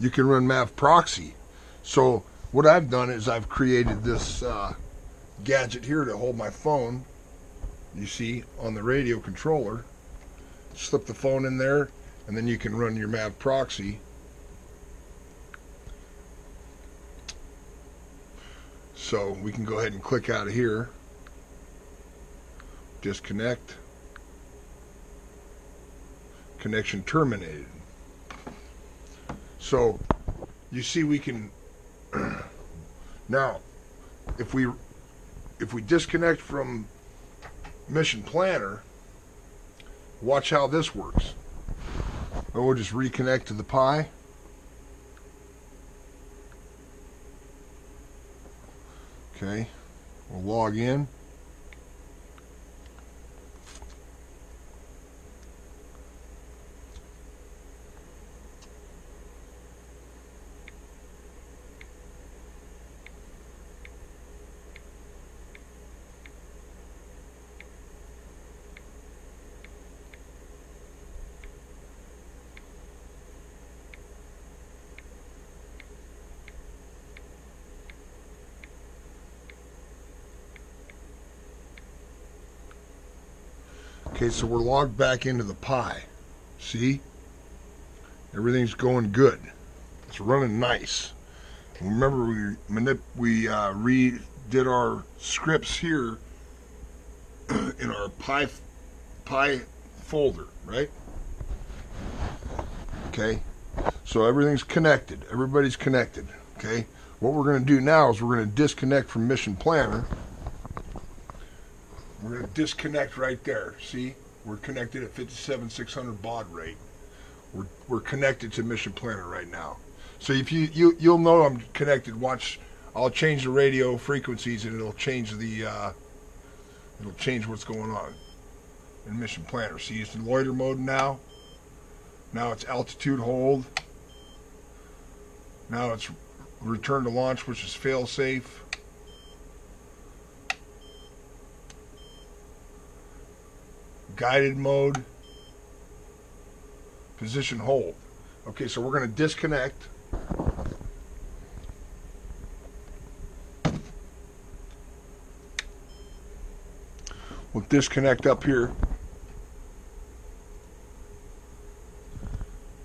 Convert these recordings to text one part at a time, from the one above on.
you can run Mavproxy. So what I've done is I've created this gadget here to hold my phone. You see on the radio controller. Slip the phone in there, and then you can run your Mavproxy. So we can go ahead and click out of here. Disconnect. Connection terminated. So you see we can now if we disconnect from Mission Planner, watch how this works. And we'll just reconnect to the Pi. Okay, we'll log in. Okay, so we're logged back into the Pi. See? Everything's going good. It's running nice. Remember, we redid our scripts here in our Pi folder, right? Okay, so everything's connected. Everybody's connected. Okay, what we're going to do now is we're going to disconnect from Mission Planner. We're going to disconnect right there. See, we're connected at 57,600 baud rate. We're connected to Mission Planner right now. So if you'll know I'm connected. Watch, I'll change the radio frequencies and it'll change what's going on in Mission Planner. See, it's in loiter mode now. Now it's altitude hold. Now it's return to launch, which is fail safe. Guided mode, position hold. Okay, so we're going to disconnect. We'll disconnect up here.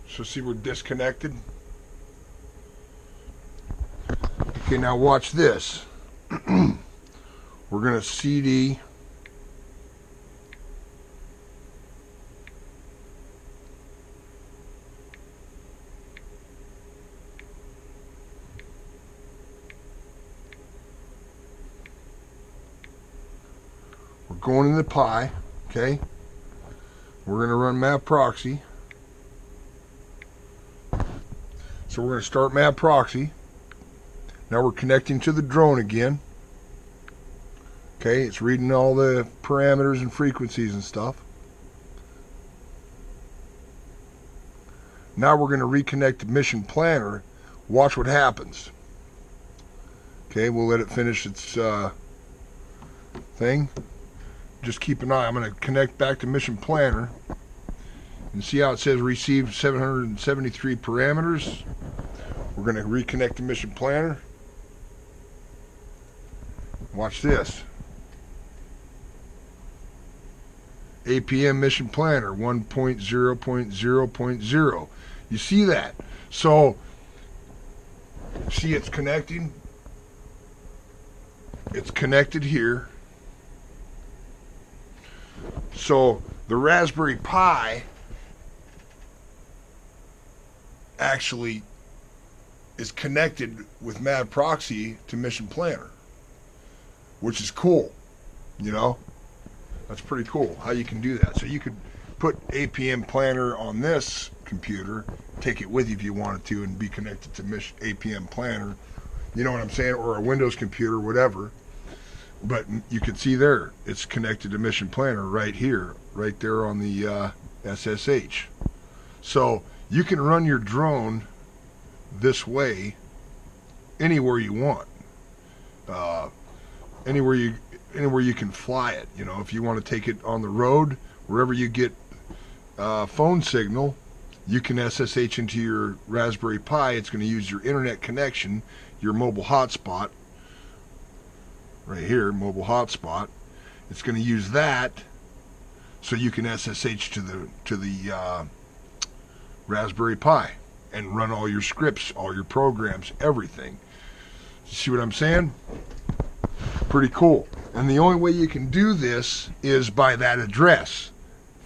So see, we're disconnected. Okay, now watch this. We're going to CD. Going in the Pi, okay? We're going to run Mavproxy. So we're going to start Mavproxy. Now we're connecting to the drone again. Okay, it's reading all the parameters and frequencies and stuff. Now we're going to reconnect to Mission Planner. Watch what happens. Okay, we'll let it finish its thing. Just keep an eye. I'm going to connect back to Mission Planner and see how it says received 773 parameters. We're going to reconnect to Mission Planner. Watch this. APM Mission Planner 1.0.0.0. You see that? So, see it's connecting. It's connected here. So the Raspberry Pi actually is connected with Mavproxy to Mission Planner, which is cool. You know, that's pretty cool how you can do that. So you could put APM Planner on this computer, take it with you if you wanted to, and be connected to APM Planner. You know what I'm saying? Or a Windows computer, whatever. But you can see there, it's connected to Mission Planner right here, right there on the SSH. So you can run your drone this way anywhere you want, anywhere you can fly it. You know, if you want to take it on the road, wherever you get phone signal, You can SSH into your Raspberry Pi. It's going to use your internet connection, your mobile hotspot, right here, mobile hotspot. It's going to use that so you can SSH to the Raspberry Pi and run all your scripts, all your programs, everything. See what I'm saying? Pretty cool. And the only way you can do this is by that address,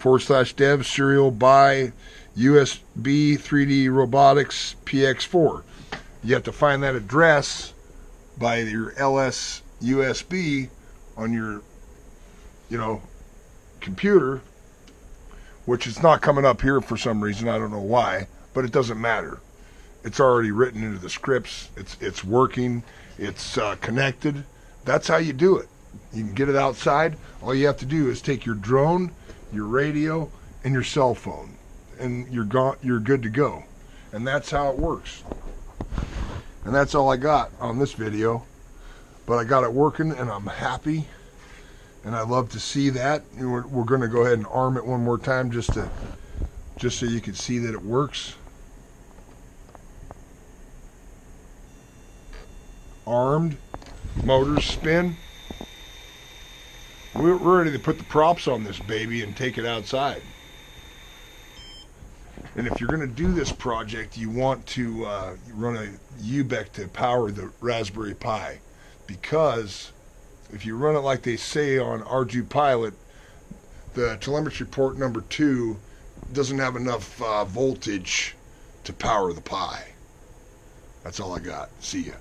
/dev serial by USB 3D robotics PX4. You have to find that address by your LS USB on your, computer, which is not coming up here for some reason. I don't know why, but it doesn't matter. It's already written into the scripts. It's working. It's connected. That's how you do it. You can get it outside. All you have to do is take your drone, your radio, and your cell phone, and you're good to go. And that's how it works. And that's all I got on this video. But I got it working, and I'm happy. And I love to see that. We're going to go ahead and arm it one more time just so you can see that it works. Armed, motors spin. We're ready to put the props on this baby and take it outside. And if you're going to do this project, you want to run a UBEC to power the Raspberry Pi, because if you run it like they say on R2 Pilot, the telemetry port number 2 doesn't have enough voltage to power the Pi. That's all I got. See ya.